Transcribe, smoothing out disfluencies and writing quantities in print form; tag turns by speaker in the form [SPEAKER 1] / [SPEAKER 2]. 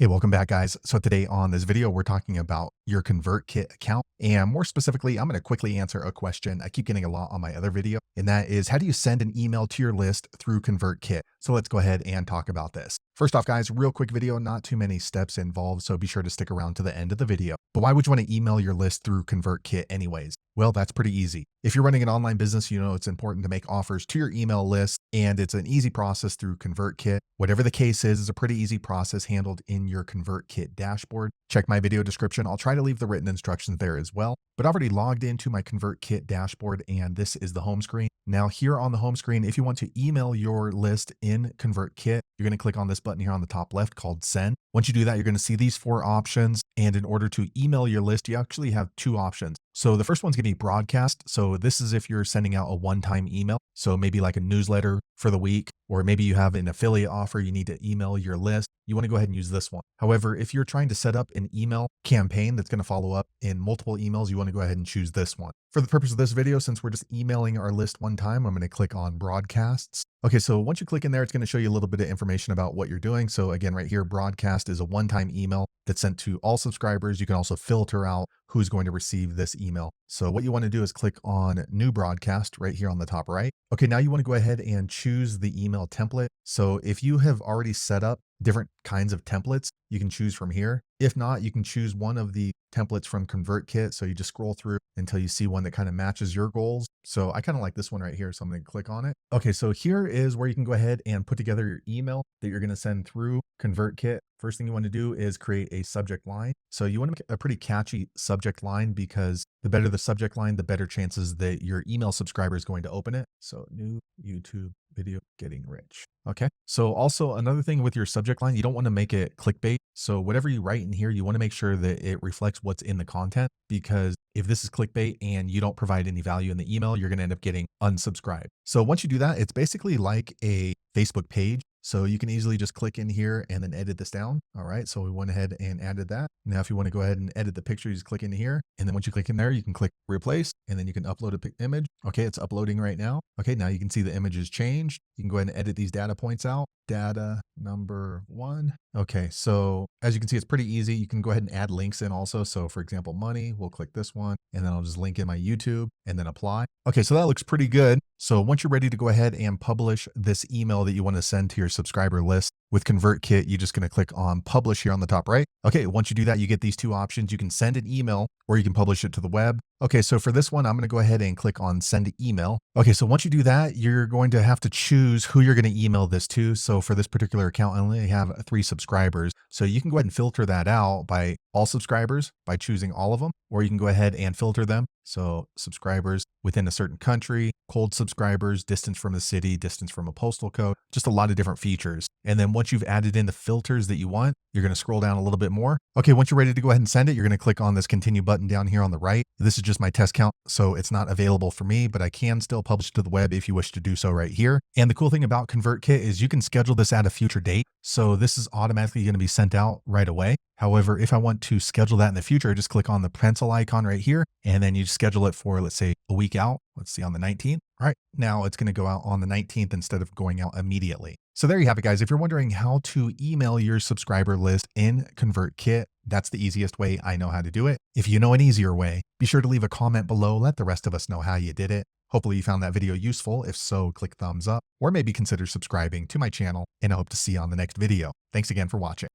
[SPEAKER 1] Hey, welcome back, guys. So today on this video, we're talking about your ConvertKit account. And more specifically, I'm going to quickly answer a question I keep getting a lot on my other video. And that is, how do you send an email to your list through ConvertKit? So let's go ahead and talk about this. First off, guys, real quick video, not too many steps involved. So be sure to stick around to the end of the video. But why would you want to email your list through ConvertKit anyways? Well, that's pretty easy. If you're running an online business, you know it's important to make offers to your email list, and it's an easy process through ConvertKit. Whatever the case is, it's a pretty easy process handled in your ConvertKit dashboard. Check my video description. I'll try to leave the written instructions there as well. But I've already logged into my ConvertKit dashboard, and this is the home screen. Now here on the home screen, if you want to email your list in ConvertKit, you're going to click on this button here on the top left called Send. Once you do that, you're going to see these four options. And in order to email your list, you actually have two options. So the first one's going to be broadcast. So this is if you're sending out a one-time email. So maybe like a newsletter for the week, or maybe you have an affiliate offer, you need to email your list. You want to go ahead and use this one. However, if you're trying to set up an email campaign that's going to follow up in multiple emails, you want to go ahead and choose this one. For the purpose of this video, since we're just emailing our list one time, I'm going to click on broadcasts. Okay, so once you click in there, it's going to show you a little bit of information about what you're doing. So again, right here, broadcast is a one-time email that's sent to all subscribers. You can also filter out who's going to receive this email. So what you want to do is click on new broadcast right here on the top right. Okay, now you want to go ahead and choose the email template. So if you have already set up different kinds of templates, you can choose from here. If not, you can choose one of the templates from ConvertKit. So you just scroll through until you see one that kind of matches your goals. So I kind of like this one right here. So I'm going to click on it. Okay, so here is where you can go ahead and put together your email that you're going to send through ConvertKit. First thing you want to do is create a subject line. So you want to make a pretty catchy subject line, because the better the subject line, the better chances that your email subscriber is going to open it. So new YouTube video getting rich. Okay. So also another thing with your subject line, you don't want to make it clickbait. So whatever you write in here, you want to make sure that it reflects what's in the content, because if this is clickbait and you don't provide any value in the email, you're going to end up getting unsubscribed. So once you do that, it's basically like a Facebook page. So you can easily just click in here and then edit this down. All right. So we went ahead and added that. Now, if you want to go ahead and edit the picture, you just click in here. And then once you click in there, you can click replace, and then you can upload an image. Okay. It's uploading right now. Okay. Now you can see the image has changed. You can go ahead and edit these data points out. Data number 1. Okay. So as you can see, it's pretty easy. You can go ahead and add links in also. So for example, money, we'll click this one, and then I'll just link in my YouTube and then apply. Okay. So that looks pretty good. So once you're ready to go ahead and publish this email that you want to send to your subscriber list with ConvertKit, you're just going to click on publish here on the top right. Okay. Once you do that, you get these two options. You can send an email, or you can publish it to the web. Okay. So for this one, I'm going to go ahead and click on send email. Okay. So once you do that, you're going to have to choose who you're going to email this to. So for this particular account, I only have 3 subscribers. So you can go ahead and filter that out by all subscribers by choosing all of them, or you can go ahead and filter them. So subscribers within a certain country, cold subscribers, distance from the city, distance from a postal code, just a lot of different features. And then once you've added in the filters that you want, you're going to scroll down a little bit more. Okay, once you're ready to go ahead and send it, you're going to click on this continue button down here on the right. This is just my test count, so it's not available for me, but I can still publish to the web if you wish to do so right here. And the cool thing about ConvertKit is you can schedule this at a future date. So this is automatically going to be sent out right away. However, if I want to schedule that in the future, just click on the pencil icon right here, and then you schedule it for, let's say, a week out. Let's see, on the 19th. All right, now it's going to go out on the 19th instead of going out immediately. So there you have it, guys. If you're wondering how to email your subscriber list in ConvertKit, that's the easiest way I know how to do it. If you know an easier way, be sure to leave a comment below. Let the rest of us know how you did it. Hopefully you found that video useful. If so, click thumbs up, or maybe consider subscribing to my channel, and I hope to see you on the next video. Thanks again for watching.